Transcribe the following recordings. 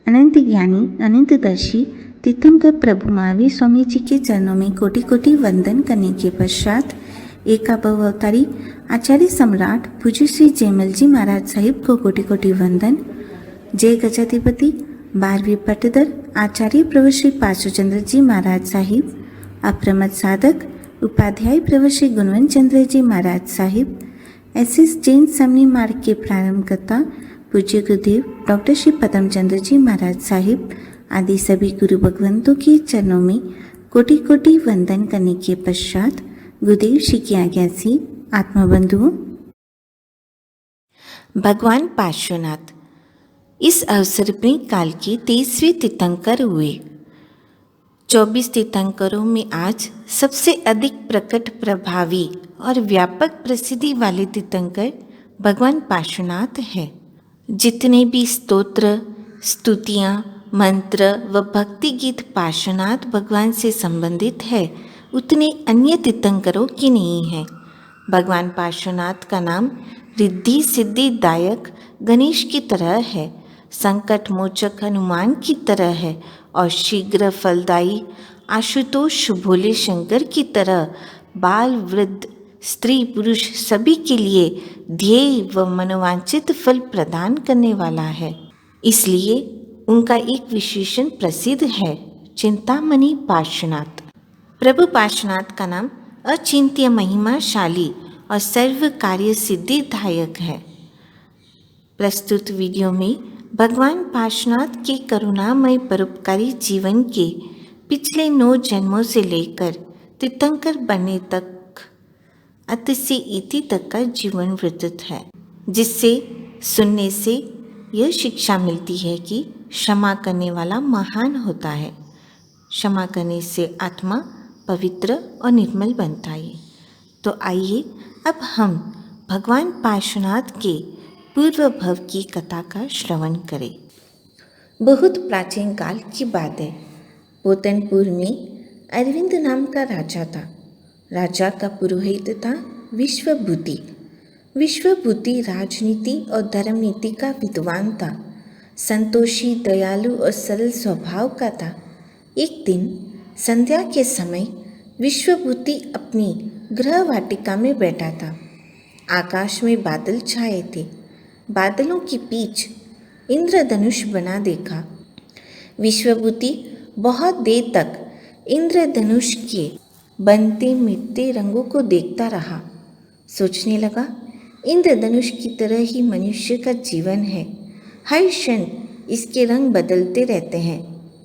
अनंत ज्ञानी अनंतदर्शी तीर्थंकर प्रभु महावीर स्वामी जी के चरणों में कोटि कोटि वंदन करने के पश्चात एकाबव अवतारी आचार्य सम्राट पूज्य श्री जयमल जी महाराज साहिब को कोटि कोटि वंदन। जय गजाधिपति 12वीं पट्टदर आचार्य प्रभु श्री पार्श्वचंद्र जी महाराज साहिब, अप्रमत साधक उपाध्याय प्रभु श्री गुणवंत चंद्र जी महाराज साहिब, एसएस जैन समनी मार्ग के प्रारंभकर्ता पूज्य गुरुदेव डॉक्टर श्री पदमचंद्र जी महाराज साहिब आदि सभी गुरु भगवंतों के चरणों में कोटि कोटि वंदन करने के पश्चात गुरुदेव श्री की आज्ञा से आत्मबंधुओं, भगवान पार्श्वनाथ इस अवसर में काल के 23वें तीर्थंकर हुए। 24 तीर्थंकरों में आज सबसे अधिक प्रकट, प्रभावी और व्यापक प्रसिद्धि वाले तीर्थंकर भगवान पार्श्वनाथ है। जितने भी स्तोत्र, स्तुतियाँ, मंत्र व भक्ति गीत पार्श्वनाथ भगवान से संबंधित है, उतने अन्य तीर्थंकरों की नहीं है। भगवान पार्श्वनाथ का नाम रिद्धि सिद्धि दायक गणेश की तरह है, संकट मोचक हनुमान की तरह है और शीघ्र फलदायी आशुतोष भोले शंकर की तरह बाल वृद्ध स्त्री पुरुष सभी के लिए ध्येय व मनोवांछित फल प्रदान करने वाला है। इसलिए उनका एक विशेषण प्रसिद्ध है, चिंतामणि पार्श्वनाथ। प्रभु पार्श्वनाथ का नाम अचिंत्य महिमाशाली और सर्व कार्य सिद्धिदायक है। प्रस्तुत वीडियो में भगवान पार्श्वनाथ के करुणामय परोपकारी जीवन के पिछले 9 जन्मों से लेकर तीर्थंकर बनने तक अत से इति तक का जीवन वृत्त है, जिससे सुनने से यह शिक्षा मिलती है कि क्षमा करने वाला महान होता है। क्षमा करने से आत्मा पवित्र और निर्मल बनता है। तो आइए अब हम भगवान पार्श्वनाथ के पूर्व भव की कथा का श्रवण करें। बहुत प्राचीन काल की बात है। पोतनपुर में अरविंद नाम का राजा था। राजा का पुरोहित था विश्वभूति। विश्वभूति राजनीति और धर्म नीति का विद्वान था। संतोषी, दयालु और सरल स्वभाव का था। एक दिन संध्या के समय विश्वभूति अपनी गृह वाटिका में बैठा था। आकाश में बादल छाए थे। बादलों की पीछ इंद्रधनुष बना देखा। विश्वभूति बहुत देर तक इंद्रधनुष के बनते मिटते रंगों को देखता रहा। सोचने लगा, इंद्रधनुष की तरह ही मनुष्य का जीवन है। हर क्षण इसके रंग बदलते रहते हैं,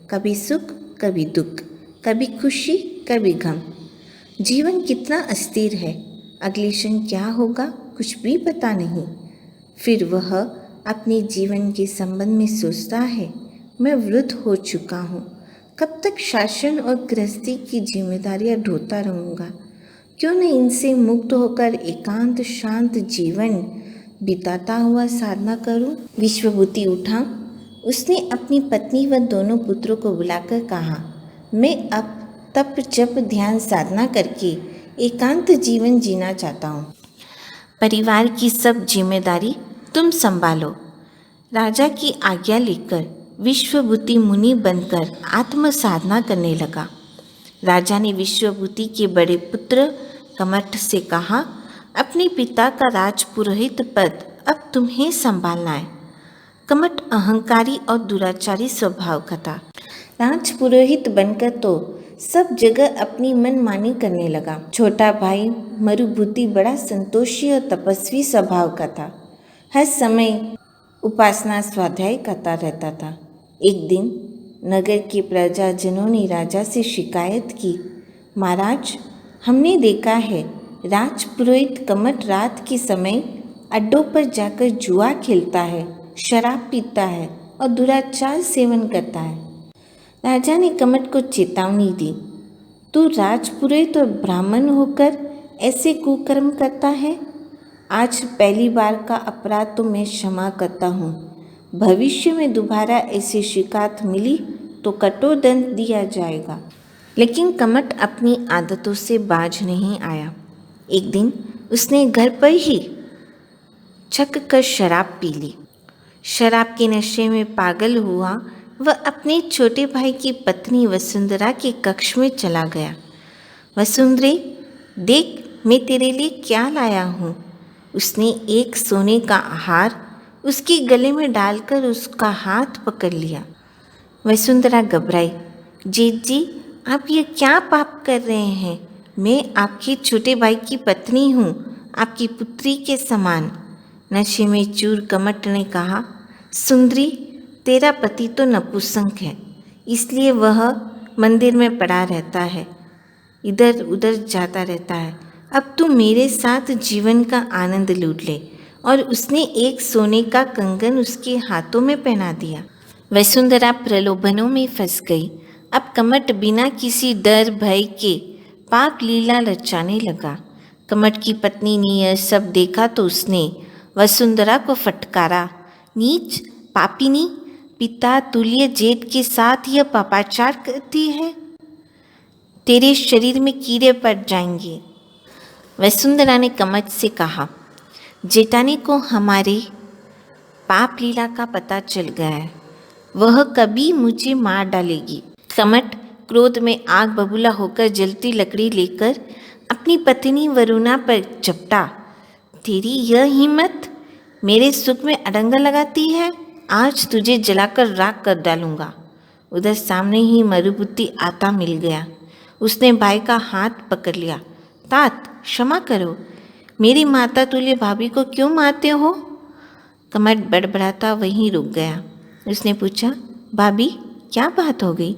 कभी सुख कभी दुख, कभी खुशी कभी गम। जीवन कितना अस्थिर है, अगले क्षण क्या होगा कुछ भी पता नहीं। फिर वह अपने जीवन के संबंध में सोचता है, मैं वृद्ध हो चुका हूँ, कब तक शासन और गृहस्थी की जिम्मेदारियां ढोता रहूँगा। क्यों न इनसे मुक्त होकर एकांत शांत जीवन बिताता हुआ साधना करूं। विश्वभूति उठा। उसने अपनी पत्नी व दोनों पुत्रों को बुलाकर कहा, मैं अब तप जप ध्यान साधना करके एकांत जीवन जीना चाहता हूँ। परिवार की सब जिम्मेदारी तुम संभालो। राजा की आज्ञा लेकर विश्वभूति मुनि बनकर आत्म साधना करने लगा। राजा ने विश्वभूति के बड़े पुत्र कमठ से कहा, अपने पिता का राजपुरोहित पद अब तुम्हें संभालना है। कमठ अहंकारी और दुराचारी स्वभाव का था। राजपुरोहित बनकर तो सब जगह अपनी मनमानी करने लगा। छोटा भाई मरुभूति बड़ा संतोषी और तपस्वी स्वभाव का था। हर समय उपासना स्वाध्याय करता रहता था। एक दिन नगर के प्रजाजनों ने राजा से शिकायत की, महाराज, हमने देखा है राजपुरोहित कमठ रात के समय अड्डों पर जाकर जुआ खेलता है, शराब पीता है और दुराचार सेवन करता है। राजा ने कमठ को चेतावनी दी, तू राजपुरोहित और ब्राह्मण होकर ऐसे कुकर्म करता है। आज पहली बार का अपराध तो मैं क्षमा करता हूँ। भविष्य में दोबारा ऐसी शिकायत मिली तो कठोर दंड दिया जाएगा। लेकिन कमठ अपनी आदतों से बाज नहीं आया। एक दिन उसने घर पर ही छक कर शराब पी ली। शराब के नशे में पागल हुआ वह अपने छोटे भाई की पत्नी वसुंधरा के कक्ष में चला गया। वसुंधरे, देख मैं तेरे लिए क्या लाया हूँ। उसने एक सोने का हार उसके गले में डालकर उसका हाथ पकड़ लिया। वसुंधरा घबराई। जेठ जी, आप ये क्या पाप कर रहे हैं? मैं आपके छोटे भाई की पत्नी हूँ, आपकी पुत्री के समान। नशे में चूर कमट ने कहा, सुंदरी, तेरा पति तो नपुंसक है, इसलिए वह मंदिर में पड़ा रहता है, इधर उधर जाता रहता है। अब तू मेरे साथ जीवन का आनंद लूट ले। और उसने एक सोने का कंगन उसके हाथों में पहना दिया। वसुंधरा प्रलोभनों में फंस गई। अब कमट बिना किसी डर भय के पाप लीला रचाने लगा। कमट की पत्नी ने यह सब देखा तो उसने वसुंधरा को फटकारा, नीच पापिनी, पिता तुल्य जेठ के साथ यह पापाचार करती है, तेरे शरीर में कीड़े पड़ जाएंगे। वसुंधरा ने कमट से कहा, जेठानी को हमारे पाप लीला का पता चल गया है, वह कभी मुझे मार डालेगी। कमट क्रोध में आग बबूला होकर जलती लकड़ी लेकर अपनी पत्नी वरुणा पर झपटा। तेरी यह हिम्मत, मेरे सुख में अड़ंगा लगाती है, आज तुझे जलाकर राख कर डालूंगा। उधर सामने ही मरुभूति आता मिल गया। उसने भाई का हाथ पकड़ लिया। तात, क्षमा करो, मेरी माता तुल्य भाभी को क्यों मारते हो? कमट बड़बड़ाता वहीं रुक गया। उसने पूछा, भाभी क्या बात हो गई?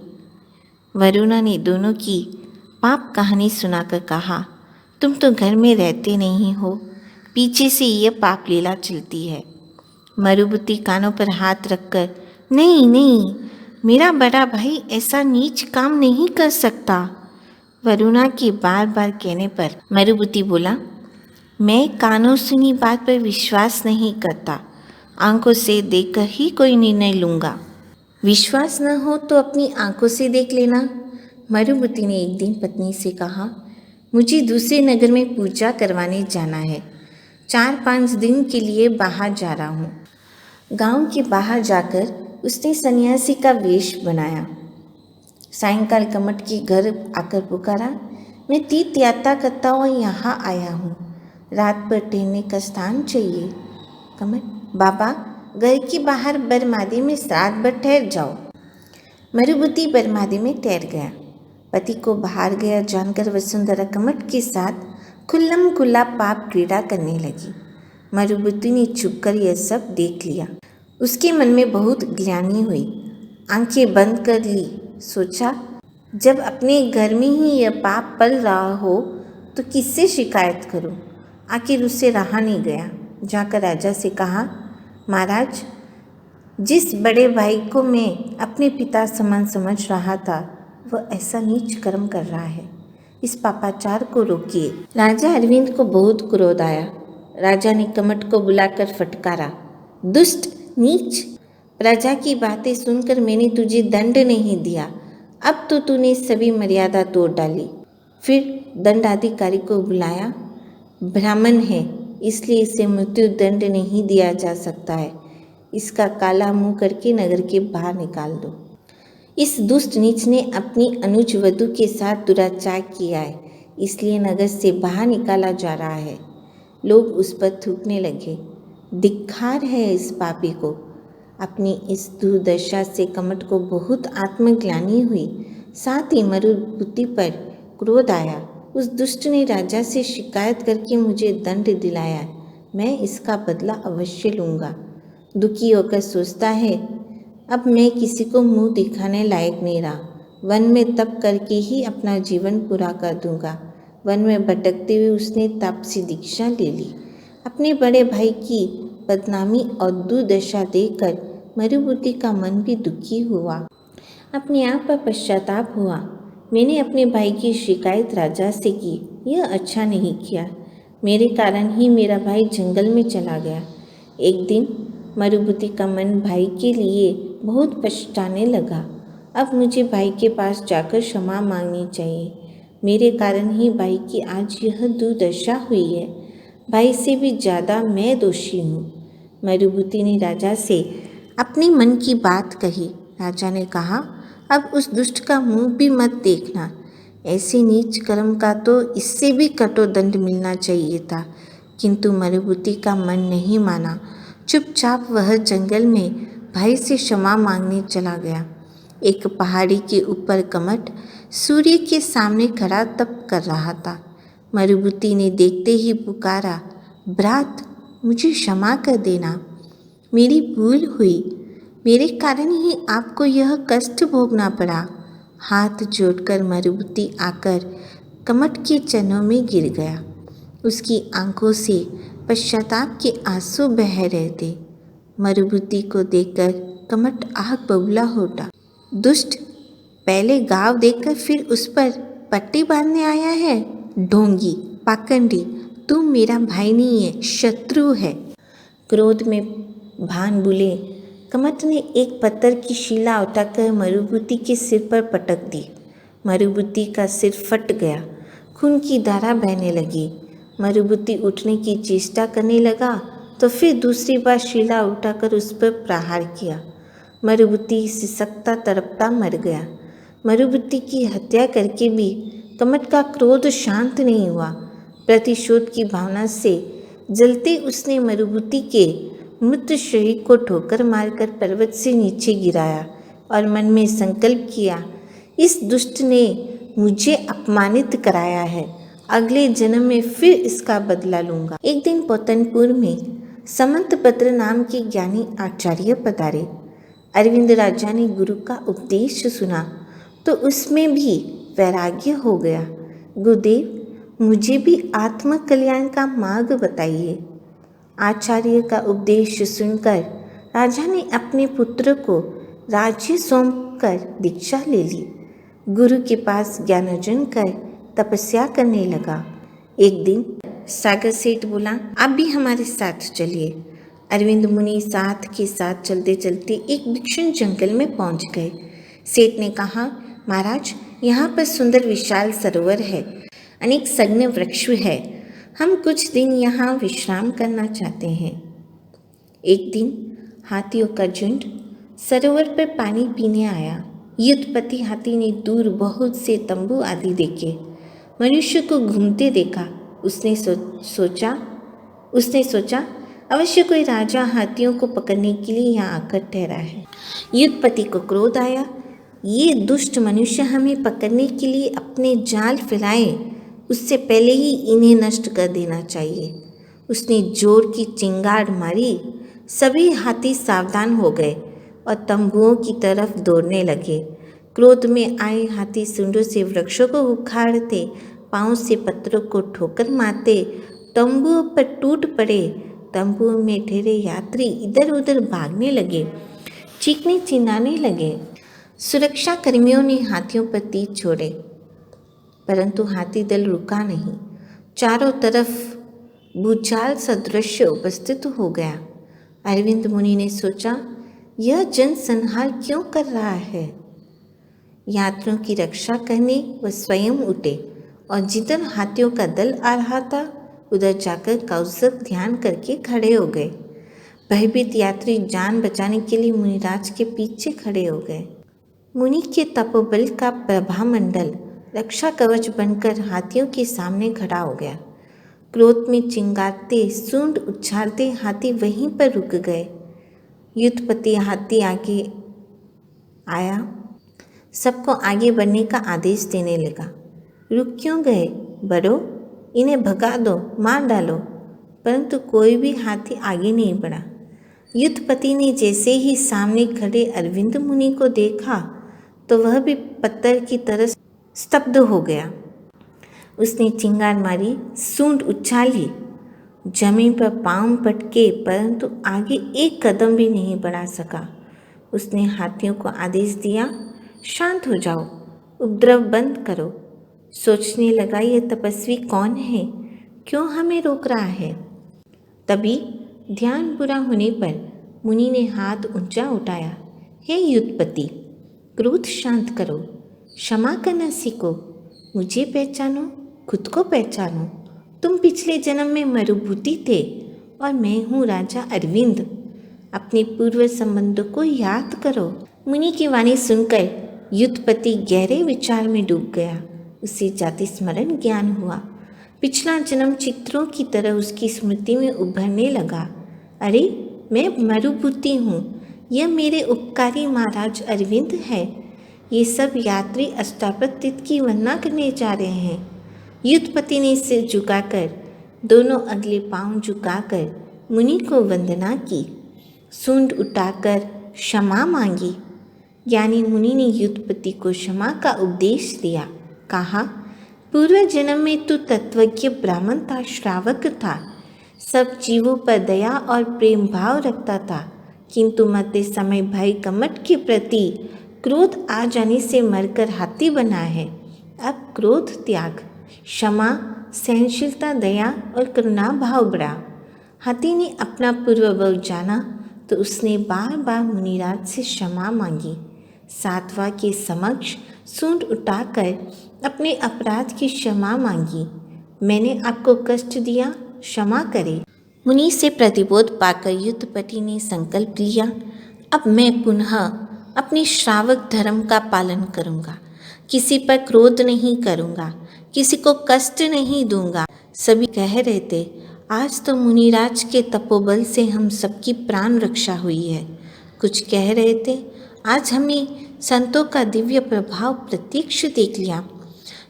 वरुणा ने दोनों की पाप कहानी सुनाकर कहा, तुम तो घर में रहते नहीं हो, पीछे से यह पाप लीला चलती है। मरुभूति कानों पर हाथ रखकर, नहीं नहीं, मेरा बड़ा भाई ऐसा नीच काम नहीं कर सकता। वरुणा के बार बार कहने पर मरुभूति बोला, मैं कानों सुनी बात पर विश्वास नहीं करता, आंखों से देखकर ही कोई निर्णय लूँगा। विश्वास न हो तो अपनी आंखों से देख लेना। मरुभूति ने एक दिन पत्नी से कहा, मुझे दूसरे नगर में पूजा करवाने जाना है, 4-5 दिन के लिए बाहर जा रहा हूँ। गांव के बाहर जाकर उसने सन्यासी का वेश बनाया। सायंकाल कमट के घर आकर पुकारा, मैं तीर्थ यात्रा करता हुआ यहाँ आया हूँ, रात पर ठहरने का स्थान चाहिए। कमट, बाबा घर के बाहर बरमादे में रात भर ठहर जाओ। मरुभूति बरमादे में ठहर गया। पति को बाहर गया जानकर वसुंधरा कमट के साथ खुल्लम खुल्ला पाप क्रीड़ा करने लगी। मरुभूति ने छुपकर यह सब देख लिया। उसके मन में बहुत ग्लानि हुई, आंखें बंद कर ली। सोचा, जब अपने घर में ही यह पाप पल रहा हो तो किससे शिकायत करूं? आखिर उससे रहा नहीं गया। जाकर राजा से कहा, महाराज, जिस बड़े भाई को मैं अपने पिता समान समझ रहा था वह ऐसा नीच कर्म कर रहा है, इस पापाचार को रोकिए। राजा अरविंद को बहुत क्रोध आया। राजा ने कमट को बुलाकर फटकारा, दुष्ट नीच, प्रजा की बातें सुनकर मैंने तुझे दंड नहीं दिया, अब तो तूने सभी मर्यादा तोड़ डाली। फिर दंडाधिकारी को बुलाया। ब्राह्मण है इसलिए इसे मृत्यु दंड नहीं दिया जा सकता है, इसका काला मुंह करके नगर के बाहर निकाल दो। इस दुष्ट नीच ने अपनी अनुज वधू के साथ दुराचार किया है, इसलिए नगर से बाहर निकाला जा रहा है। लोग उस पर थूकने लगे। धिक्कार है इस पापी को। अपनी इस दुर्दशा से कमट को बहुत आत्मग्लानि हुई, साथ ही मरुभूति पर क्रोध आया। उस दुष्ट ने राजा से शिकायत करके मुझे दंड दिलाया, मैं इसका बदला अवश्य लूँगा। दुखी होकर सोचता है, अब मैं किसी को मुंह दिखाने लायक नहीं रहा, वन में तप करके ही अपना जीवन पूरा कर दूंगा। वन में भटकते हुए उसने तापसी दीक्षा ले ली। अपने बड़े भाई की बदनामी और दुर्दशा देखकर मरुभूति का मन भी दुखी हुआ। अपने आप पर पश्चाताप हुआ, मैंने अपने भाई की शिकायत राजा से की, यह अच्छा नहीं किया, मेरे कारण ही मेरा भाई जंगल में चला गया। एक दिन मरुभूति का मन भाई के लिए बहुत पछताने लगा। अब मुझे भाई के पास जाकर क्षमा मांगनी चाहिए, मेरे कारण ही भाई की आज यह दुर्दशा हुई है, भाई से भी ज़्यादा मैं दोषी हूँ। मरुभूति ने राजा से अपने मन की बात कही। राजा ने कहा, अब उस दुष्ट का मुंह भी मत देखना। ऐसे नीच कर्म का तो इससे भी कठोर दंड मिलना चाहिए था, किंतु मरुभूति का मन नहीं माना। चुपचाप वह जंगल में भाई से क्षमा मांगने चला गया। एक पहाड़ी के ऊपर कमट सूर्य के सामने खड़ा तप कर रहा था। मरुभूति ने देखते ही पुकारा, भ्रात, मुझे क्षमा कर देना, मेरी भूल हुई, मेरे कारण ही आपको यह कष्ट भोगना पड़ा। हाथ जोड़कर मरुभूति आकर कमट के चरणों में गिर गया। उसकी आंखों से पश्चाताप के आंसू बह रहे थे। मरुभूति को देखकर कमट आग बबूला हो उठा। दुष्ट, पहले गांव देखकर फिर उस पर पट्टी बांधने आया है? ढोंगी, पाखंडी, तू मेरा भाई नहीं है, शत्रु है। क्रोध में भान भूले कमट ने एक पत्थर की शिला उठाकर मरुभूति के सिर पर पटक दी। मरुभूति का सिर फट गया, खून की धारा बहने लगी। मरुभूति उठने की चेष्टा करने लगा तो फिर दूसरी बार शिला उठाकर उस पर प्रहार किया। मरुभूति सिसकता तड़पता मर गया। मरुभूति की हत्या करके भी कमट का क्रोध शांत नहीं हुआ। प्रतिशोध की भावना से जलते उसने मरुभूति के मृत शरीर को ठोकर मारकर पर्वत से नीचे गिराया और मन में संकल्प किया, इस दुष्ट ने मुझे अपमानित कराया है, अगले जन्म में फिर इसका बदला लूंगा। एक दिन पोतनपुर में समंतभद्र नाम के ज्ञानी आचार्य पधारे। अरविंद राजा ने गुरु का उपदेश सुना तो उसमें भी वैराग्य हो गया। गुरुदेव, मुझे भी आत्म कल्याण का मार्ग बताइए। आचार्य का उपदेश सुनकर राजा ने अपने पुत्र को राज्य सौंपकर दीक्षा ले ली। गुरु के पास ज्ञानार्जन कर तपस्या करने लगा। एक दिन सागर सेठ बोला, आप भी हमारे साथ चलिए। अरविंद मुनि साथ के साथ चलते चलते एक विक्षण जंगल में पहुंच गए। सेठ ने कहा, महाराज, यहाँ पर सुंदर विशाल सरोवर है, अनेक सघन वृक्ष है, हम कुछ दिन यहाँ विश्राम करना चाहते हैं। एक दिन हाथियों का झुंड सरोवर पर पानी पीने आया। युद्धपति हाथी ने दूर बहुत से तंबू आदि देखे। मनुष्य को घूमते देखा। उसने सोचा अवश्य कोई राजा हाथियों को पकड़ने के लिए यहाँ आकर ठहरा है। युद्धपति को क्रोध आया, ये दुष्ट मनुष्य हमें पकड़ने के लिए अपने जाल फैलाए, उससे पहले ही इन्हें नष्ट कर देना चाहिए। उसने जोर की चिंगार मारी। सभी हाथी सावधान हो गए और तंबुओं की तरफ दौड़ने लगे। क्रोध में आए हाथी सूंडों से वृक्षों को उखाड़ते, पांव से पत्थरों को ठोकर मारते, तंबुओं पर टूट पड़े। तंबुओं में ठहरे यात्री इधर उधर भागने लगे, चीखने चिल्लाने लगे। सुरक्षा कर्मियों ने हाथियों पर तीर छोड़े, परंतु हाथी दल रुका नहीं। चारों तरफ भूचाल सदृश उपस्थित हो गया। अरविंद मुनि ने सोचा, यह जनसंहार क्यों कर रहा है? यात्रियों की रक्षा करने वह स्वयं उठे और जिधर हाथियों का दल आ रहा था उधर जाकर कौशल ध्यान करके खड़े हो गए। भयभीत यात्री जान बचाने के लिए मुनिराज के पीछे खड़े हो गए। मुनि के तपोबल का प्रभामंडल रक्षा कवच बनकर हाथियों के सामने खड़ा हो गया। क्रोध में चिंगारते, सूंड उछालते हाथी वहीं पर रुक गए। युद्धपति हाथी आगे आया, सबको आगे बढ़ने का आदेश देने लगा। रुक क्यों गए? बढ़ो, इन्हें भगा दो, मार डालो। परंतु कोई भी हाथी आगे नहीं बढ़ा। युद्धपति ने जैसे ही सामने खड़े अरविंद मुनि को देखा तो वह भी पत्थर की तरह स्तब्ध हो गया। उसने चिंगार मारी, सूंड उछाली, जमीन पर पांव पटके, परंतु आगे एक कदम भी नहीं बढ़ा सका। उसने हाथियों को आदेश दिया, शांत हो जाओ, उपद्रव बंद करो। सोचने लगा, यह तपस्वी कौन है, क्यों हमें रोक रहा है? तभी ध्यान पूरा होने पर मुनि ने हाथ ऊंचा उठाया, हे युद्धपति, क्रोध शांत करो, क्षमा करना सीखो, मुझे पहचानो, खुद को पहचानो। तुम पिछले जन्म में मरुभूति थे और मैं हूँ राजा अरविंद। अपने पूर्व संबंधों को याद करो। मुनि की वाणी सुनकर युद्धपति गहरे विचार में डूब गया। उसे जाति स्मरण ज्ञान हुआ। पिछला जन्म चित्रों की तरह उसकी स्मृति में उभरने लगा। अरे, मैं मरुभूति हूँ। यह मेरे उपकारी महाराज अरविंद है। ये सब यात्री अष्टापद की वंदना करने जा रहे हैं। युद्धपति ने सिर झुकाकर, दोनों अगले पांव झुकाकर मुनि को वंदना की, सूंड उठाकर क्षमा मांगी। ज्ञानी मुनि ने युद्धपति को क्षमा का उपदेश दिया। कहा, पूर्व जन्म में तू तत्वज्ञ ब्राह्मण था, श्रावक था, सब जीवों पर दया और प्रेम भाव रखता था, किंतु मरते समय भय कमट के प्रति क्रोध आ जाने से मरकर हाथी बना है। अब क्रोध त्याग, क्षमा, सहनशीलता, दया और करुणा भाव बढ़ा। हाथी ने अपना पूर्व भाव जाना तो उसने बार बार मुनिराज से क्षमा मांगी। सातवा के समक्ष सूंड उठाकर अपने अपराध की क्षमा मांगी। मैंने आपको कष्ट दिया, क्षमा करें। मुनि से प्रतिबोध पाकर युद्धपति ने संकल्प लिया, अब मैं पुनः अपने श्रावक धर्म का पालन करूंगा। किसी पर क्रोध नहीं करूंगा, किसी को कष्ट नहीं दूंगा। सभी कह रहे थे, आज तो मुनिराज के तपोबल से हम सबकी प्राण रक्षा हुई है। कुछ कह रहे थे, आज हमें संतों का दिव्य प्रभाव प्रत्यक्ष देख लिया।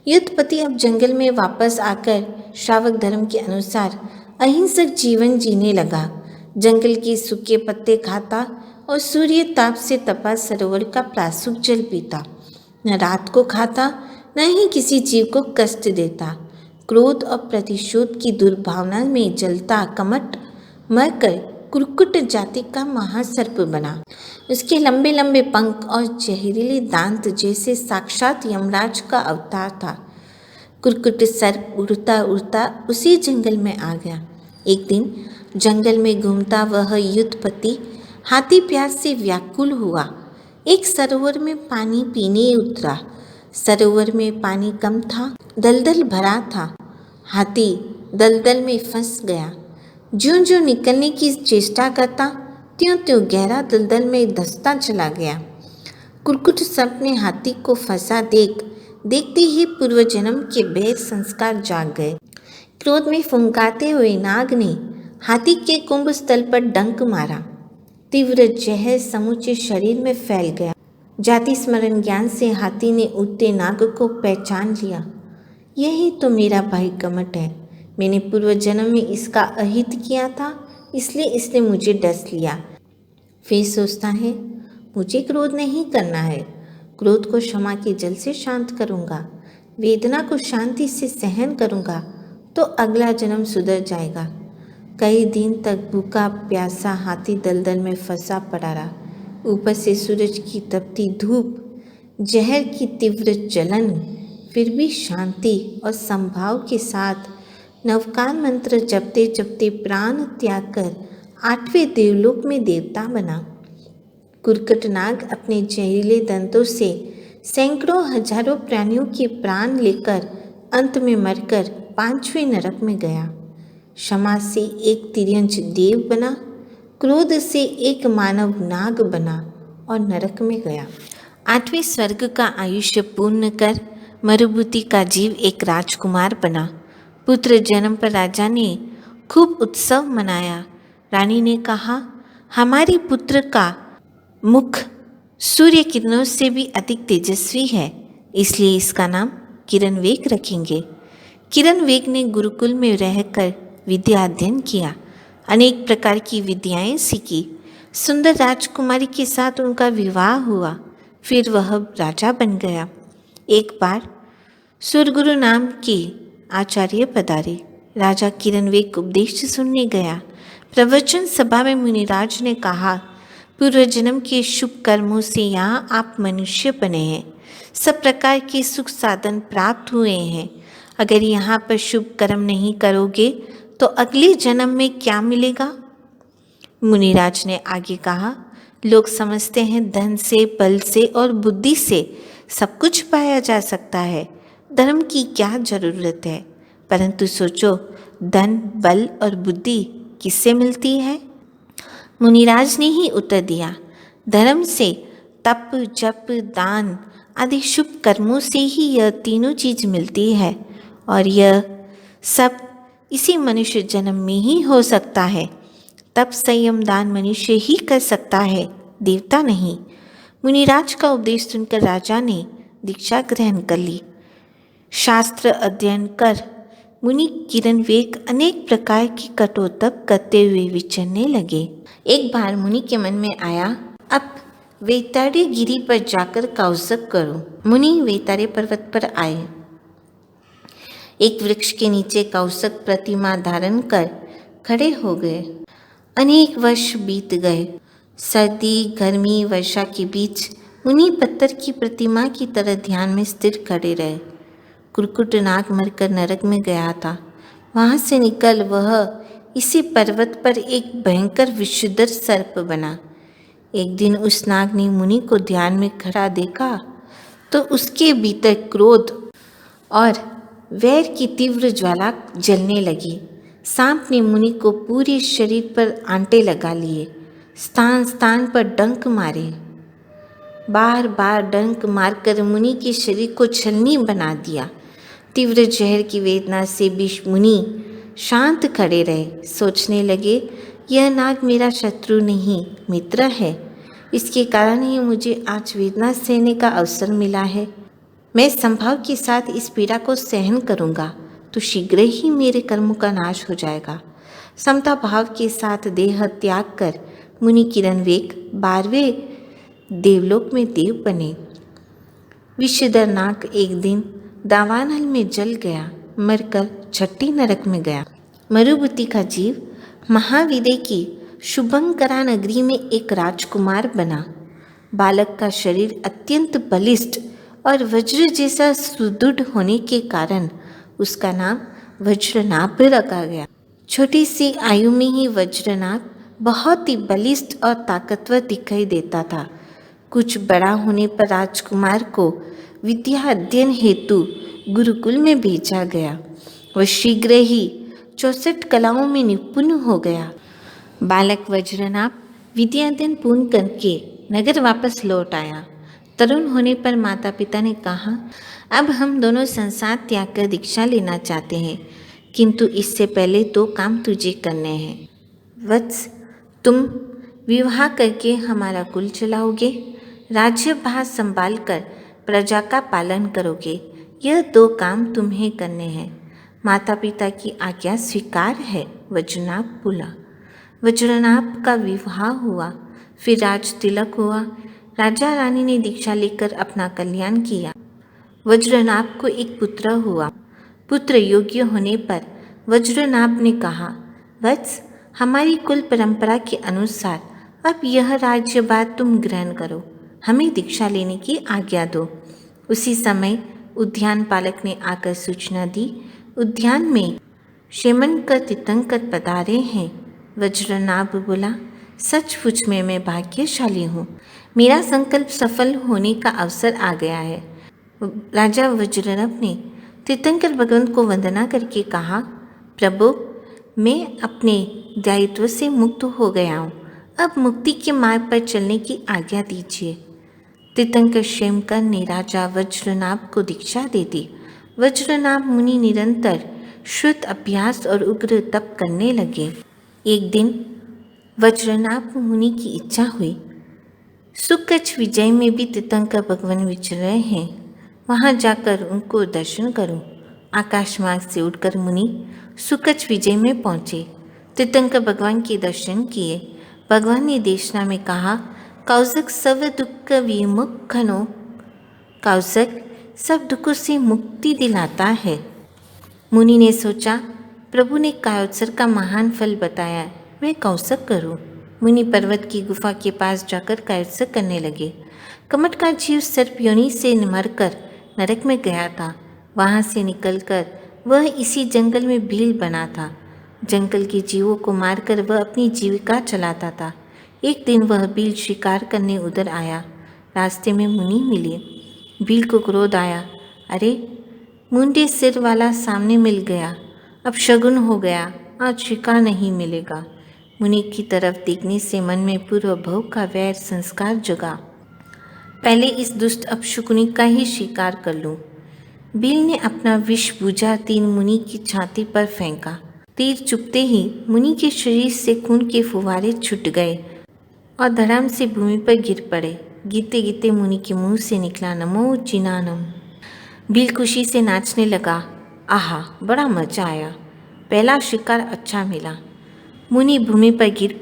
युद्धपति अब जंगल में वापस आकर श्रावक धर्म के अनुसार अहिंसक जीवन जीने लगा। जंगल के सूखे पत्ते खाता और सूर्य ताप से तपा सरोवर का प्रासूक जल पीता। न रात को खाता, न ही किसी जीव को कष्ट देता। क्रोध और प्रतिशोध की दुर्भावना में जलता कमट मरकर कुरकुट जाति का महासर्प बना। उसके लंबे लंबे पंख और जहरीले दांत जैसे साक्षात यमराज का अवतार था। कुरकुट सर्प उड़ता उड़ता उसी जंगल में आ गया। एक दिन जंगल में घूमता वह युद्धपति हाथी प्यास से व्याकुल हुआ। एक सरोवर में पानी पीने उतरा। सरोवर में पानी कम था, दलदल भरा था। हाथी दलदल में फंस गया। ज्यों ज्यों निकलने की चेष्टा करता, त्यों त्यों गहरा दलदल में धंसता चला गया। कुरकुट सर्प ने हाथी को फंसा देखते ही पूर्व जन्म के वैर संस्कार जाग गए। क्रोध में फुंकारते हुए नाग ने हाथी के कुंभ स्थल पर डंक मारा। तीव्र जहर समूचे शरीर में फैल गया। जाति स्मरण ज्ञान से हाथी ने उठते नाग को पहचान लिया। यही तो मेरा भाई कमट है। मैंने पूर्व जन्म में इसका अहित किया था, इसलिए इसने मुझे डस लिया। फिर सोचता है, मुझे क्रोध नहीं करना है। क्रोध को क्षमा के जल से शांत करूँगा, वेदना को शांति से सहन करूँगा तो अगला जन्म सुधर जाएगा। कई दिन तक भूखा प्यासा हाथी दलदल में फंसा पड़ा रहा। ऊपर से सूरज की तपती धूप, जहर की तीव्र जलन, फिर भी शांति और संभाव के साथ नवकान मंत्र जपते जपते प्राण त्याग कर 8वें देवलोक में देवता बना। कुरकुट नाग अपने जहरीले दंतों से सैकड़ों हजारों प्राणियों के प्राण लेकर अंत में मरकर 5वें नरक में गया। क्षमा से एक तिर्यंच देव बना, क्रोध से एक मानव नाग बना और नरक में गया। 8वें स्वर्ग का आयुष्य पूर्ण कर मरुभूति का जीव एक राजकुमार बना। पुत्र जन्म पर राजा ने खूब उत्सव मनाया। रानी ने कहा, हमारे पुत्र का मुख सूर्य किरणों से भी अधिक तेजस्वी है, इसलिए इसका नाम किरणवेग रखेंगे। किरणवेग ने गुरुकुल में रहकर विद्या अध्ययन किया, अनेक प्रकार की विद्याएं सीखी। सुंदर राजकुमारी के साथ उनका विवाह हुआ, फिर वह राजा बन गया। एक बार सुरगुरु नाम के आचार्य पधारे। राजा किरणवेग उपदेश सुनने गया। प्रवचन सभा में मुनिराज ने कहा, पूर्व जन्म के शुभ कर्मों से यहाँ आप मनुष्य बने हैं, सब प्रकार के सुख साधन प्राप्त हुए हैं। अगर यहाँ पर शुभ कर्म नहीं करोगे तो अगले जन्म में क्या मिलेगा? मुनिराज ने आगे कहा, लोग समझते हैं धन से, बल से और बुद्धि से सब कुछ पाया जा सकता है, धर्म की क्या जरूरत है। परंतु सोचो, धन, बल और बुद्धि किससे मिलती है? मुनिराज ने ही उत्तर दिया, धर्म से। तप, जप, दान आदि शुभ कर्मों से ही यह तीनों चीज मिलती है और यह सब इसी मनुष्य जन्म में ही हो सकता है। तप, संयम, दान मनुष्य ही कर सकता है, देवता नहीं। मुनिराज का उपदेश सुनकर राजा ने दीक्षा ग्रहण कर ली। शास्त्र अध्ययन कर मुनि किरणवेग अनेक प्रकार की कठोर करते हुए विचरने लगे। एक बार मुनि के मन में आया, अब वेतारे गिरी पर जाकर कौसक करो। मुनि वेतारे पर्वत पर आए। एक वृक्ष के नीचे कौसक प्रतिमा धारण कर खड़े हो गए। अनेक वर्ष बीत गए। सर्दी, गर्मी, वर्षा के बीच मुनि पत्थर की प्रतिमा की तरह ध्यान में स्थिर खड़े रहे। कुरकुट नाग मरकर नरक में गया था। वहां से निकल वह इसी पर्वत पर एक भयंकर विषधर सर्प बना। एक दिन उस नाग ने मुनि को ध्यान में खड़ा देखा तो उसके भीतर क्रोध और वैर की तीव्र ज्वाला जलने लगी। सांप ने मुनि को पूरे शरीर पर आंटे लगा लिए, स्थान स्थान पर डंक मारे। बार बार डंक मारकर मुनि के शरीर को छलनी बना दिया। तीव्र जहर की वेदना से भी मुनि शांत खड़े रहे। सोचने लगे, यह नाग मेरा शत्रु नहीं, मित्र है। इसके कारण ही मुझे आज वेदना सहने का अवसर मिला है। मैं संभाव के साथ इस पीड़ा को सहन करूंगा तो शीघ्र ही मेरे कर्मों का नाश हो जाएगा। समता भाव के साथ देह त्याग कर मुनि किरणवेग 12वें देवलोक में देव बने। विषधर नाग एक दिन दावानल में जल गया, मरकर छठी नरक में गया। मरुभूति का जीव महाविदय की शुभंकरा नगरी में एक राजकुमार बना। बालक का शरीर अत्यंत बलिष्ठ और वज्र जैसा सुदृढ़ होने के कारण उसका नाम वज्रनाभ रखा गया। छोटी सी आयु में ही वज्रनाभ बहुत ही बलिष्ठ और ताकतवर दिखाई देता था। कुछ बड़ा होने पर राजकुमार को विद्या अध्ययन हेतु गुरुकुल में भेजा गया। वह शीघ्र ही 64 कलाओं में निपुण हो गया। बालक वज्रनाभ विद्या अध्ययन पूर्ण करके नगर वापस लौट आया। तरुण होने पर माता पिता ने कहा, अब हम दोनों संसार त्याग कर दीक्षा लेना चाहते हैं, किंतु इससे पहले 2 काम तुझे करने हैं। वत्स, तुम विवाह करके हमारा कुल चलाओगे, राज्य भार संभाल कर प्रजा का पालन करोगे। यह 2 काम तुम्हें करने हैं। माता पिता की आज्ञा स्वीकार है, वज्रनाभ बोला। वज्रनाभ का विवाह हुआ, फिर राज तिलक हुआ। राजा रानी ने दीक्षा लेकर अपना कल्याण किया। वज्रनाभ को एक पुत्र हुआ। पुत्र योग्य होने पर वज्रनाभ ने कहा, वत्स, हमारी कुल परंपरा के अनुसार अब यह राज्यभार तुम ग्रहण करो, हमें दीक्षा लेने की आज्ञा दो। उसी समय उद्यान पालक ने आकर सूचना दी, उद्यान में शेमनकर तीर्थंकर पधारे हैं। वज्रनाभ बोला, सचमुच में मैं भाग्यशाली हूँ, मेरा संकल्प सफल होने का अवसर आ गया है। राजा वज्रनाभ ने तीर्थंकर भगवंत को वंदना करके कहा, प्रभु, मैं अपने दायित्व से मुक्त हो गया हूँ, अब मुक्ति के मार्ग पर चलने की आज्ञा दीजिए। तीर्थंकर क्षेमकर ने राजा वज्रनाभ को दीक्षा दे दी। वज्रनाभ मुनि निरंतर श्रुत अभ्यास और उग्र तप करने लगे। एक दिन वज्रनाभ मुनि की इच्छा हुई, सुकच विजय में भी तीर्थंकर भगवान विचर रहे हैं, वहां जाकर उनको दर्शन करूं। आकाश मार्ग से उठकर मुनि सुकच विजय में पहुंचे। तीर्थंकर भगवान के दर्शन किए। भगवान ने देशना में कहा, कौसक सब दुख विमुखनो, कौसक सब दुखों से मुक्ति दिलाता है। मुनि ने सोचा, प्रभु ने कायोत्सर का महान फल बताया, मैं कौसक करूं। मुनि पर्वत की गुफा के पास जाकर कायोत्सर करने लगे। कमट का जीव सर्प योनि से मरकर नरक में गया था। वहां से निकलकर वह इसी जंगल में भील बना था। जंगल के जीवों को मारकर वह अपनी जीविका चलाता था। एक दिन वह भील शिकार करने उधर आया। रास्ते में मुनि मिले। भील को क्रोध आया, अरे मुंडे सिर वाला सामने मिल गया, अब शगुन हो गया, आज शिकार नहीं मिलेगा। मुनि की तरफ देखने से मन में पूर्व भोग का वैर संस्कार जगा। पहले इस दुष्ट अपशकुनी का ही शिकार कर लूं। बिल ने अपना विष बुझा तीर मुनि की छाती पर फेंका। तीर चुभते ही मुनि के शरीर से खून के फुवारे छूट गए और धड़ाम से भूमि पर गिर पड़े। गिरते गिरते मुनि के मुंह से निकला नमो जिनानम। बिल खुशी से नाचने लगा। आहा, बड़ा मजा आया, पहला शिकार अच्छा मिला। मुनि भूमि पर गिर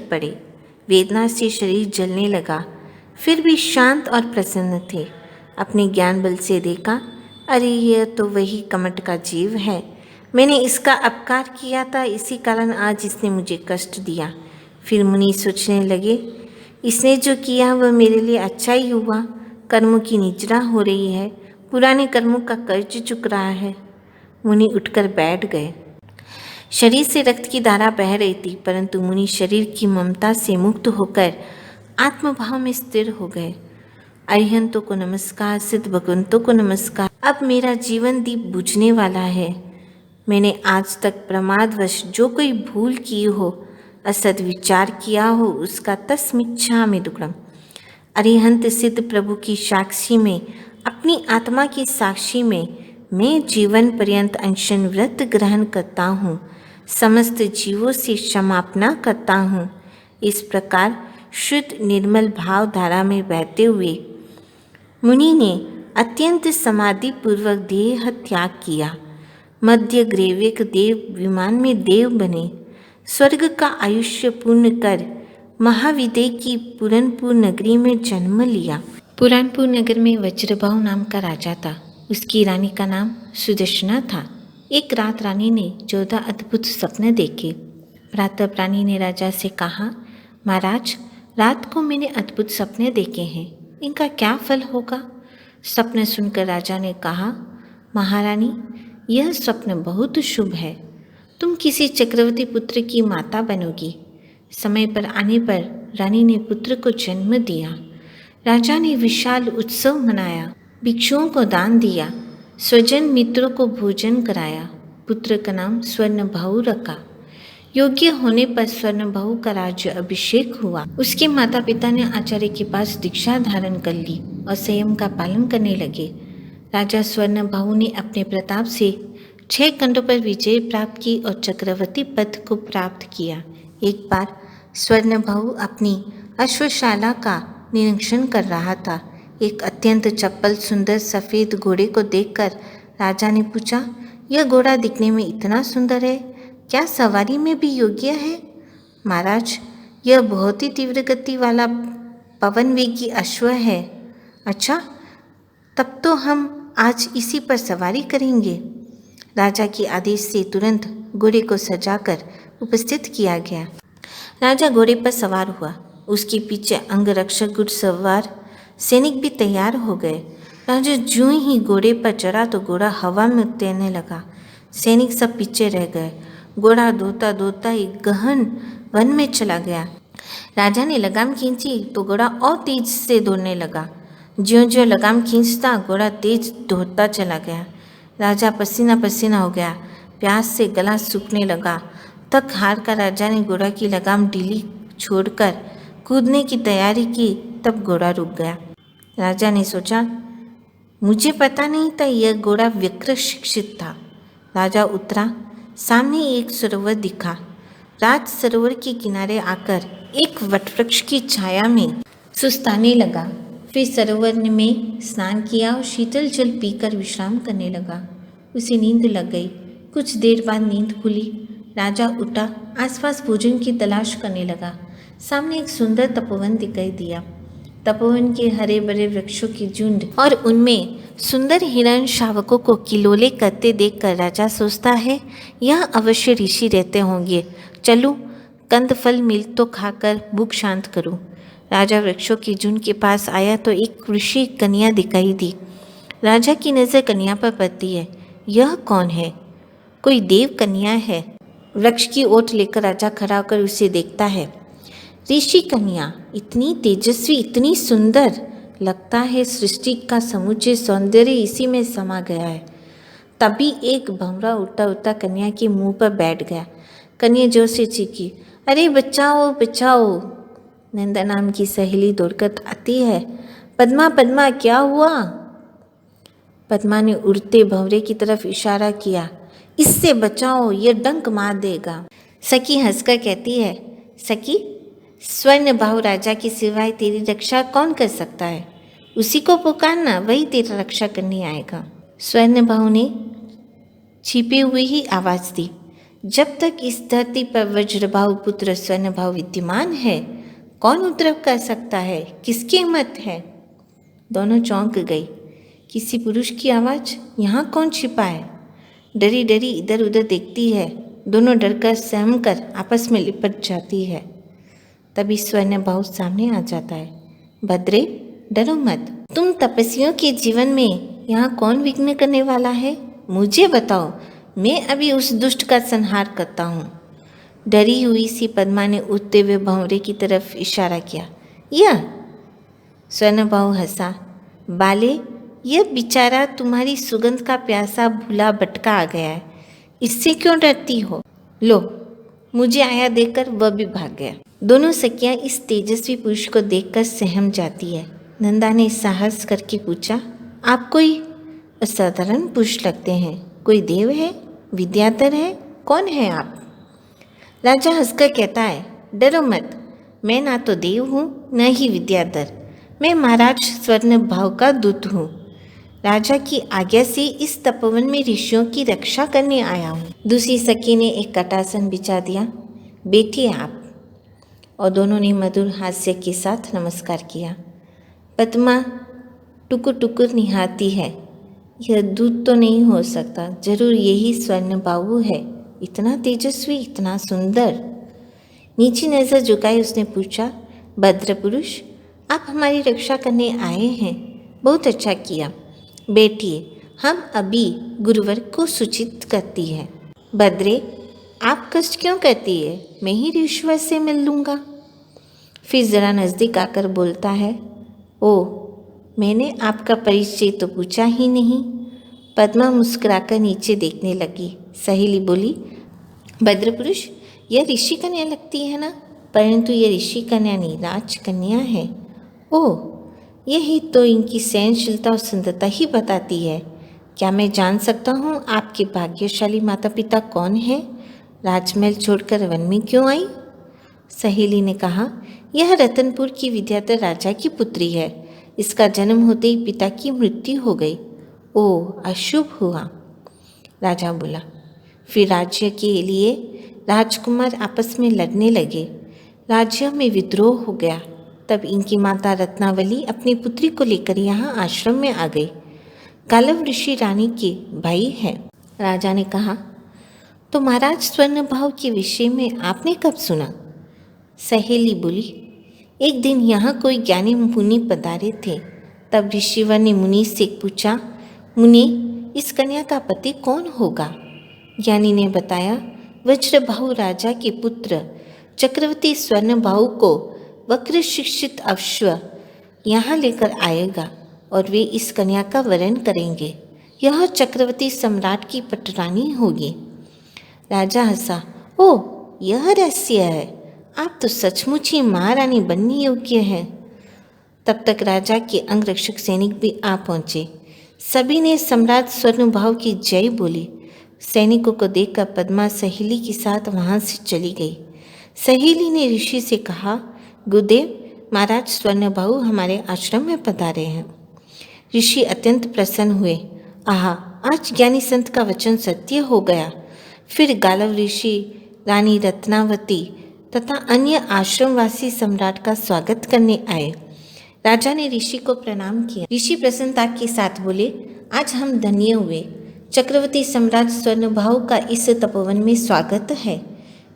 पड़े। वेदना से शरीर जलने लगा, फिर भी शांत और प्रसन्न थे। अपने ज्ञान बल से देखा, अरे यह तो वही कमट का जीव है। मैंने इसका अपकार किया था, इसी कारण आज इसने मुझे कष्ट दिया। फिर मुनि सोचने लगे, इसने जो किया वह मेरे लिए अच्छा ही हुआ। कर्मों की निजरा हो रही है, पुराने कर्मों का कर्ज चुक रहा है। मुनि उठकर बैठ गए। शरीर से रक्त की धारा बह रही थी, परंतु मुनि शरीर की ममता से मुक्त होकर आत्मभाव में स्थिर हो गए। अरिहंतों को नमस्कार, सिद्ध भगवंतों को नमस्कार। अब मेरा जीवन दीप बुझने वाला है। मैंने आज तक प्रमादवश जो कोई भूल की हो, असद विचार किया हो, उसका तस्मिच्छामि दुक्कडम। अरिहंत सिद्ध प्रभु की साक्षी में, अपनी आत्मा की साक्षी में मैं जीवन पर्यंत अनशन व्रत ग्रहण करता हूँ, समस्त जीवों से क्षमापना करता हूँ। इस प्रकार शुद्ध निर्मल भाव धारा में बहते हुए मुनि ने अत्यंत समाधि पूर्वक देह त्याग किया। मध्य ग्रेविक देव विमान में देव बने। स्वर्ग का आयुष्य पूर्ण कर महाविदय की पुरनपुर नगरी में जन्म लिया। पुरानपुर नगर में वज्रभाव नाम का राजा था। उसकी रानी का नाम सुदर्शना था। एक रात रानी ने 14 अद्भुत सपने देखे। प्रातः रानी ने राजा से कहा, महाराज, रात को मैंने अद्भुत सपने देखे हैं, इनका क्या फल होगा? सपने सुनकर राजा ने कहा, महारानी, यह स्वप्न बहुत शुभ है। तुम किसी चक्रवर्ती पुत्र की माता बनोगी। समय पर आने पर रानी ने पुत्र को जन्म दिया। राजा ने विशाल उत्सव मनाया, भिक्षुओं को दान दिया, स्वजन मित्रों को भोजन कराया। पुत्र का नाम स्वर्णभाऊ रखा। योग्य होने पर स्वर्णभाऊ का राज्य अभिषेक हुआ। उसके माता पिता ने आचार्य के पास दीक्षा धारण कर ली और संयम का पालन करने लगे। राजा स्वर्णभाऊ ने अपने प्रताप से 6 खंडों पर विजय प्राप्त की और चक्रवर्ती पद को प्राप्त किया। एक बार स्वर्णभाऊ अपनी अश्वशाला का निरीक्षण कर रहा था। एक अत्यंत चपल सुंदर सफ़ेद घोड़े को देखकर राजा ने पूछा, यह घोड़ा दिखने में इतना सुंदर है, क्या सवारी में भी योग्य है? महाराज, यह बहुत ही तीव्र गति वाला पवन वेगी अश्व है। अच्छा, तब तो हम आज इसी पर सवारी करेंगे। राजा के आदेश से तुरंत घोड़े को सजाकर उपस्थित किया गया। राजा घोड़े पर सवार हुआ। उसके पीछे अंगरक्षक घुड़सवार सैनिक भी तैयार हो गए। राजा ज्यों ही घोड़े पर चढ़ा तो घोड़ा हवा में तैरने लगा। सैनिक सब पीछे रह गए। घोड़ा दौड़ता दौड़ता एक गहन वन में चला गया। राजा ने लगाम खींची तो घोड़ा और तेज से दौड़ने लगा। ज्यों ज्यों लगाम खींचता घोड़ा तेज दौड़ता चला गया। राजा पसीना पसीना हो गया, प्यास से गला सूखने लगा। थक हार कर राजा ने घोड़ा की लगाम ढीली छोड़कर कूदने की तैयारी की, तब घोड़ा रुक गया। राजा ने सोचा, मुझे पता नहीं था यह घोड़ा व्यक्र शिक्षित था। राजा उतरा। सामने एक सरोवर दिखा। राज सरोवर के किनारे आकर एक वटवृक्ष की छाया में सुस्ताने लगा। फिर सरोवर में स्नान किया और शीतल जल पीकर विश्राम करने लगा। उसे नींद लग गई। कुछ देर बाद नींद खुली। राजा उठा, आसपास भोजन की तलाश करने लगा। सामने एक सुंदर तपोवन दिखाई दिया। तपोवन के हरे भरे वृक्षों की झुंड और उनमें सुंदर हिरण शावकों को किलोले करते देखकर राजा सोचता है, यहाँ अवश्य ऋषि रहते होंगे। चलूं, कंद फल मिल तो खाकर भूख शांत करूं। राजा वृक्षों की झुंड के पास आया तो एक ऋषि कन्या दिखाई दी। राजा की नज़र कन्या पर पड़ती है। यह कौन है? कोई देव कन्या है। वृक्ष की ओट लेकर राजा खड़ा होकर उसे देखता है। ऋषि कन्या इतनी तेजस्वी, इतनी सुंदर, लगता है सृष्टि का समूचे सौंदर्य इसी में समा गया है। तभी एक भंवरा उड़ता उड़ता कन्या के मुंह पर बैठ गया। कन्या जोर से चीखी, अरे बचाओ बचाओ! नंदा नाम की सहेली दौड़कर आती है। पद्मा पद्मा क्या हुआ? पद्मा ने उड़ते भंवरे की तरफ इशारा किया। इससे बचाओ, ये डंक मार देगा। सखी हंसकर कहती है, सखी, स्वर्ण भाव राजा के सिवाय तेरी रक्षा कौन कर सकता है? उसी को पुकारना, वही तेरा रक्षा करने आएगा। स्वर्ण भाव ने छिपे हुए ही आवाज दी, जब तक इस धरती पर वज्रभाव पुत्र स्वर्ण भाव विद्यमान है, कौन उपद्रव कर सकता है? किसकी हिम्मत है? दोनों चौंक गई। किसी पुरुष की आवाज? यहाँ कौन छिपा है? डरी डरी इधर उधर देखती है। दोनों डरकर सहम कर आपस में लिपट जाती है। तभी स्वर्ण भाव सामने आ जाता है। भद्रे, डरो मत। तुम तपस्वियों के जीवन में यहाँ कौन विघ्न करने वाला है? मुझे बताओ, मैं अभी उस दुष्ट का संहार करता हूँ। डरी हुई सी पद्मा ने उठते हुए भंवरे की तरफ इशारा किया। यह स्वर्ण भाव हंसा। बाले, यह बेचारा तुम्हारी सुगंध का प्यासा भूला भटका आ गया है, इससे क्यों डरती हो? लो, मुझे आया देकर वह भी भाग गया। दोनों सखियां इस तेजस्वी पुरुष को देखकर सहम जाती है। नंदा ने साहस करके पूछा, आप कोई असाधारण पुरुष लगते हैं, कोई देव है, विद्याधर है, कौन है आप? राजा हंसकर कहता है, डरो मत, मैं ना तो देव हूँ न ही विद्याधर, मैं महाराज स्वर्ण भाव का दूत हूँ। राजा की आज्ञा से इस तपोवन में ऋषियों की रक्षा करने आया हूँ। दूसरी सखी ने एक कटासन बिछा दिया। बैठिए आप। और दोनों ने मधुर हास्य के साथ नमस्कार किया। पद्मा टुकुर टुकुर निहारती है। यह दूत तो नहीं हो सकता, जरूर यही स्वर्ण बाबू है, इतना तेजस्वी, इतना सुंदर। नीची नज़र झुकाई उसने पूछा, भद्र पुरुष, आप हमारी रक्षा करने आए हैं, बहुत अच्छा किया। बैठिए, हम अभी गुरुवर को सूचित करती है। भद्रे, आप कष्ट क्यों करती है? मैं ही ऋषिवर से मिल लूँगा। फिर ज़रा नज़दीक आकर बोलता है, ओह, मैंने आपका परिचय तो पूछा ही नहीं। पद्मा मुस्कुराकर नीचे देखने लगी। सहेली बोली, भद्र पुरुष, यह ऋषि कन्या लगती है ना? परंतु यह ऋषि कन्या नहीं, राजकन्या है। ओह, यही तो इनकी सहनशीलता और सुंदरता ही बताती है। क्या मैं जान सकता हूँ आपके भाग्यशाली माता पिता कौन है? राजमहल छोड़कर वन में क्यों आई? सहेली ने कहा, यह रतनपुर की विद्याधर राजा की पुत्री है। इसका जन्म होते ही पिता की मृत्यु हो गई। ओह, अशुभ हुआ। राजा बोला। फिर राज्य के लिए राजकुमार आपस में लड़ने लगे। राज्य में विद्रोह हो गया। तब इनकी माता रत्नावली अपनी पुत्री को लेकर यहाँ आश्रम में आ गई। गालव ऋषि रानी के भाई है। राजा ने कहा, तो महाराज स्वर्ण भाव के विषय में आपने कब सुना? सहेली बोली, एक दिन यहाँ कोई ज्ञानी मुनि पधारे थे। तब ऋषिवर ने मुनि से पूछा, मुनि, इस कन्या का पति कौन होगा? ज्ञानी ने बताया, वज्रभाव राजा के पुत्र चक्रवर्ती स्वर्ण भाव को वक्र शिक्षित अश्व यहाँ लेकर आएगा और वे इस कन्या का वरण करेंगे। यह चक्रवर्ती सम्राट की पटरानी होगी। राजा हंसा, ओह, यह रहस्य है, आप तो सचमुच ही महारानी बनने योग्य हैं। तब तक राजा के अंगरक्षक सैनिक भी आ पहुँचे। सभी ने सम्राट स्वर्ण भाव की जय बोली। सैनिकों को देखकर पद्मा सहेली के साथ वहाँ से चली गई। सहेली ने ऋषि से कहा, गुरुदेव, महाराज स्वर्ण भाव हमारे आश्रम में पधारे हैं। ऋषि अत्यंत प्रसन्न हुए। आहा, आज ज्ञानी संत का वचन सत्य हो गया। फिर गालव ऋषि, रानी रत्नावती तथा अन्य आश्रमवासी सम्राट का स्वागत करने आए। राजा ने ऋषि को प्रणाम किया। ऋषि प्रसन्नता के साथ बोले, आज हम धन्य हुए। चक्रवर्ती सम्राट स्वर्ण भाव का इस तपोवन में स्वागत है।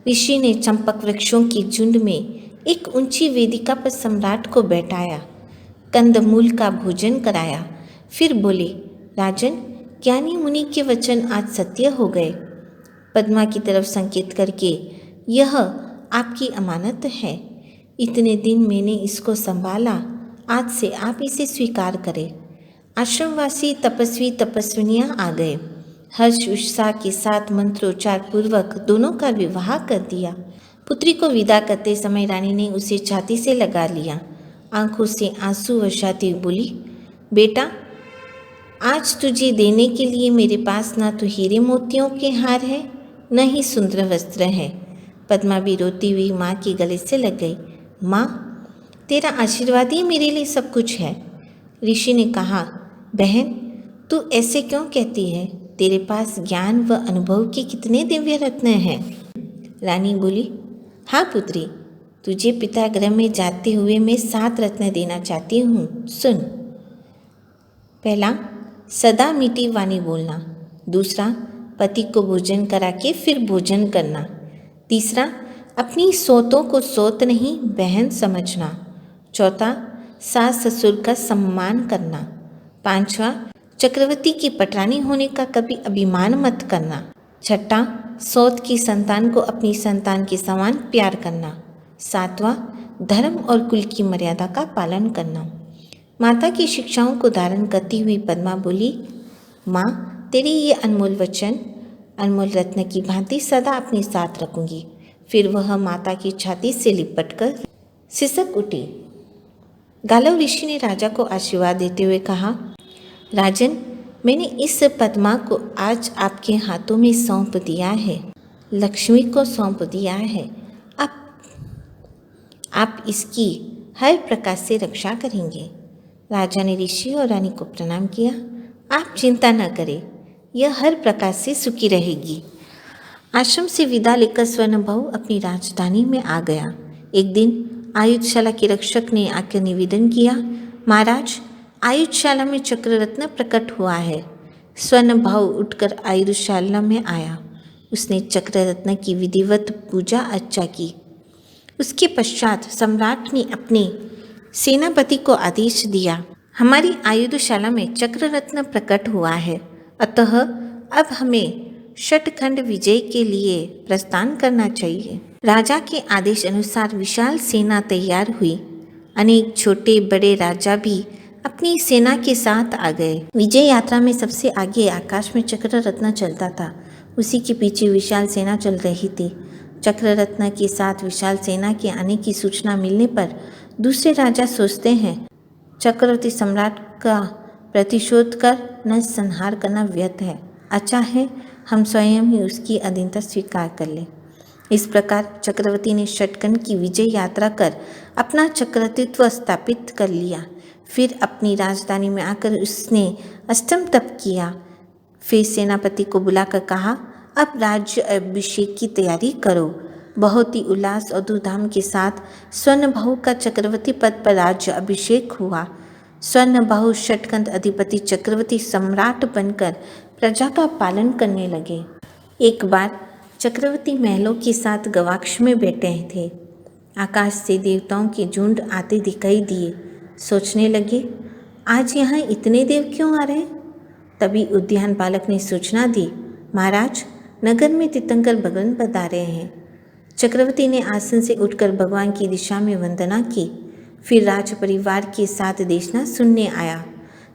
ऋषि ने चंपक वृक्षों की झुंड में एक ऊंची वेदिका पर सम्राट को बैठाया, कंदमूल का भोजन कराया। फिर बोले, राजन, ज्ञानी मुनि के वचन आज सत्य हो गए। पद्मा की तरफ संकेत करके, यह आपकी अमानत है। इतने दिन मैंने इसको संभाला, आज से आप इसे स्वीकार करें। आश्रमवासी तपस्वी तपस्विनियाँ आ गए। हर्ष उत्साह के साथ मंत्रोच्चार पूर्वक दोनों का विवाह कर दिया। पुत्री को विदा करते समय रानी ने उसे छाती से लगा लिया। आंखों से आंसू वर्षाती हुई बोली, बेटा, आज तुझे देने के लिए मेरे पास ना तो हीरे मोतियों के हार है, न ही सुंदर वस्त्र है। पद्मा भी रोती हुई माँ के गले से लग गई। माँ, तेरा आशीर्वाद ही मेरे लिए सब कुछ है। ऋषि ने कहा, बहन, तू ऐसे क्यों कहती है? तेरे पास ज्ञान व अनुभव के कितने दिव्य रत्न हैं। रानी बोली, हाँ पुत्री, तुझे पिता गृह में जाते हुए मैं 7 रत्न देना चाहती हूँ। सुन। पहला, सदा मीठी वाणी बोलना। दूसरा, पति को भोजन करा के फिर भोजन करना। तीसरा, अपनी सोतों को सोत नहीं बहन समझना। चौथा, सास ससुर का सम्मान करना। पांचवा, चक्रवर्ती की पटरानी होने का कभी अभिमान मत करना। छठा, सौत की संतान को अपनी संतान के समान प्यार करना। सातवां, धर्म और कुल की मर्यादा का पालन करना। माता की शिक्षाओं को धारण करती हुई पद्मा बोली, माँ, तेरी ये अनमोल वचन अनमोल रत्न की भांति सदा अपने साथ रखूंगी। फिर वह माता की छाती से लिपटकर सिसक उठी। गालव ऋषि ने राजा को आशीर्वाद देते हुए कहा, राजन, मैंने इस पद्मा को आज आपके हाथों में सौंप दिया है, लक्ष्मी को सौंप दिया है। अब आप इसकी हर प्रकार से रक्षा करेंगे। राजा ने ऋषि और रानी को प्रणाम किया। आप चिंता न करें, यह हर प्रकार से सुखी रहेगी। आश्रम से विदा लेकर स्वर्णभाऊ अपनी राजधानी में आ गया। एक दिन आयुधशाला के रक्षक ने आकर निवेदन किया, महाराज, आयुधशाला में चक्ररत्न प्रकट हुआ है। स्वर्णभाऊ उठकर आयुधशाला में आया। उसने चक्ररत्न की विधिवत पूजा अर्चा की। उसके पश्चात सम्राट ने अपने सेनापति को आदेश दिया, हमारी आयुधशाला में चक्ररत्न प्रकट हुआ है, अतः अब हमें शतखंड विजय के लिए प्रस्थान करना चाहिए। राजा के आदेश अनुसार विशाल सेना तैयार हुई। अनेक छोटे बड़े राजा भी अपनी सेना के साथ आ गए। विजय यात्रा में सबसे आगे आकाश में चक्ररत्न चलता था। उसी के पीछे विशाल सेना चल रही थी। चक्ररत्न के साथ विशाल सेना के आने की सूचना मिलने पर दूसरे राजा सोचते हैं, चक्रवर्ती सम्राट का प्रतिशोध कर नरसंहार करना व्यर्थ है। अच्छा है हम स्वयं ही उसकी अधीनता स्वीकार कर लें। इस प्रकार चक्रवर्ती ने शतखंड की विजय यात्रा कर अपना चक्रवर्तित्व स्थापित कर लिया। फिर अपनी राजधानी में आकर उसने अष्टम तप किया। फिर सेनापति को बुलाकर कहा, अब राज्य अभिषेक की तैयारी करो। बहुत ही उल्लास और धूमधाम के साथ स्वर्णभाऊ का चक्रवर्ती पद पर राज्य अभिषेक हुआ। स्वर्णभाऊ शतखंड अधिपति चक्रवर्ती सम्राट बनकर प्रजा का पालन करने लगे। एक बार चक्रवर्ती महलों के साथ गवाक्ष में बैठे थे। आकाश से देवताओं के झुंड आते दिखाई दिए। सोचने लगे, आज यहाँ इतने देव क्यों आ रहे? तभी उद्यान पालक ने सूचना दी, महाराज, नगर में तीर्थंकर भगवान पधारे हैं। चक्रवर्ती ने आसन से उठकर भगवान की दिशा में वंदना की। फिर राज परिवार के साथ देशना सुनने आया।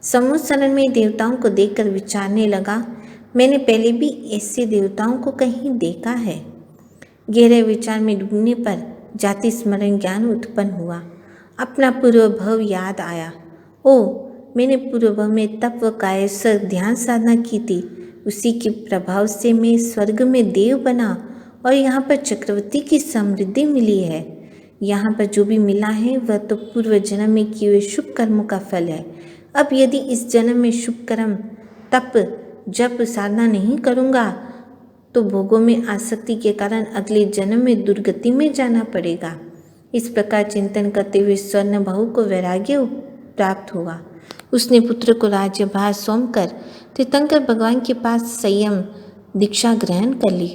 सम्मुसरण में देवताओं को देखकर विचारने लगा, मैंने पहले भी ऐसे देवताओं को कहीं देखा है। गहरे विचार में डूबने पर जाति स्मरण ज्ञान उत्पन्न हुआ। अपना पूर्व भव याद आया। ओ, मैंने पूर्व भव में तप व काय से ध्यान साधना की थी। उसी के प्रभाव से मैं स्वर्ग में देव बना और यहाँ पर चक्रवर्ती की समृद्धि मिली है। यहाँ पर जो भी मिला है वह तो पूर्व जन्म में किए हुए शुभ कर्मों का फल है। अब यदि इस जन्म में शुभ कर्म तप जप साधना नहीं करूँगा तो भोगों में आसक्ति के कारण अगले जन्म में दुर्गति में जाना पड़ेगा। इस प्रकार चिंतन करते हुए स्वर्णभाऊ को वैराग्य प्राप्त हुआ। उसने पुत्र को राज्यभार सौंपकर तीर्थंकर भगवान के पास संयम दीक्षा ग्रहण कर ली।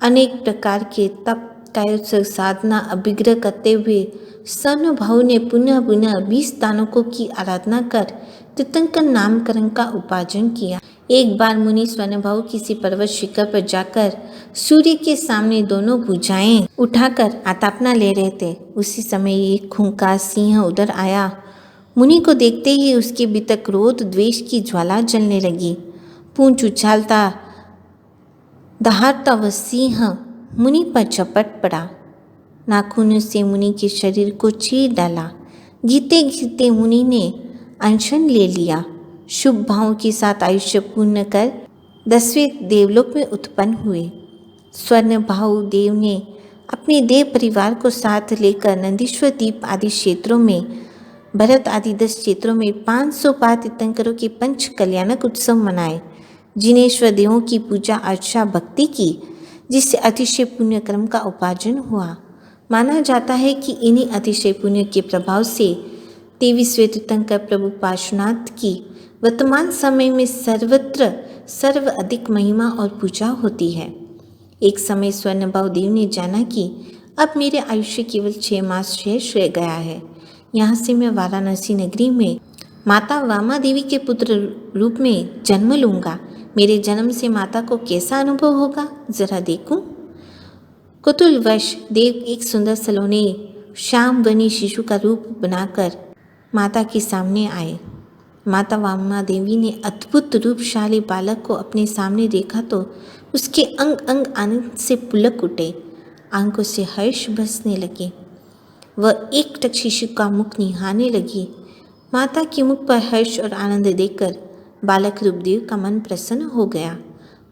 अनेक प्रकार के तप कायोत्सव साधना अभिग्रह करते हुए स्वर्णभाऊ ने पुनः पुनः 20 दानकों की आराधना कर तीर्थंकर नामकरण का उपार्जन किया। एक बार मुनि स्वर्णभाऊ किसी पर्वत शिखर पर जाकर सूर्य के सामने दोनों भुजाएं उठाकर आतापना ले रहे थे। उसी समय एक खूंखार सिंह उधर आया। मुनि को देखते ही उसके भीतर क्रोध द्वेष की ज्वाला जलने लगी। पूंछ उछालता दहाड़ता वह सिंह मुनि पर झपट पड़ा। नाखूनों से मुनि के शरीर को चीर डाला। गिरते गिरते मुनि ने अनशन ले लिया। शुभ भावों के साथ आयुष्य पूर्ण कर 10वें देवलोक में उत्पन्न हुए। स्वर्ण भाव देव ने अपने देव परिवार को साथ लेकर नंदीश्वर द्वीप आदि क्षेत्रों में, भरत आदि 10 क्षेत्रों में 500 पार तीर्थंकरों के पंच कल्याणक उत्सव मनाए। जिनेश्वर देवों की पूजा अर्चा भक्ति की, जिससे अतिशय पुण्य कर्म का उपार्जन हुआ। माना जाता है कि इन्हीं अतिशय पुण्य के प्रभाव से 23वें तीर्थंकर प्रभु पार्श्वनाथ की वर्तमान समय में सर्वत्र सर्व अधिक महिमा और पूजा होती है। एक समय स्वर्णभाव देव ने जाना कि अब मेरे आयुष्य केवल 6 मास शेष रह गया है। यहाँ से मैं वाराणसी नगरी में माता वामा देवी के पुत्र रूप में जन्म लूँगा। मेरे जन्म से माता को कैसा अनुभव होगा, जरा देखूं। कुतूहलवश देव एक सुंदर सलोने श्याम बनी शिशु का रूप बनाकर माता के सामने आए। माता वामा देवी ने अद्भुत रूपशाली बालक को अपने सामने देखा तो उसके अंग अंग आनंद से पुलक उठे, आंखों से हर्ष बरसने लगे। वह एकटक शिशु का मुख निहारने लगी। माता के मुख पर हर्ष और आनंद देखकर बालक रूपदेव का मन प्रसन्न हो गया।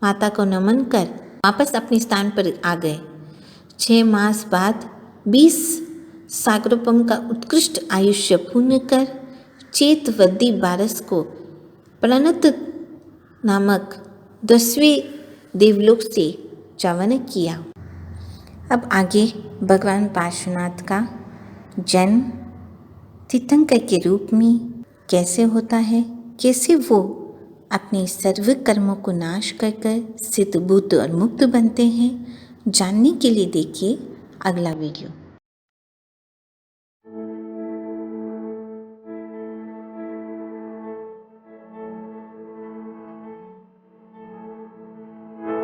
माता को नमन कर वापस अपने स्थान पर आ गए। 6 मास बाद 20 सागरोपम का उत्कृष्ट आयुष्य पूर्ण कर चेतवदी बारस को प्रणत नामक 10वें देवलोक से च्यवन किया। अब आगे भगवान पार्श्वनाथ का जन्म तीर्थंकर के रूप में कैसे होता है, कैसे वो अपने सर्व कर्मों को नाश कर कर सिद्ध बुद्ध और मुक्त बनते हैं, जानने के लिए देखिए अगला वीडियो।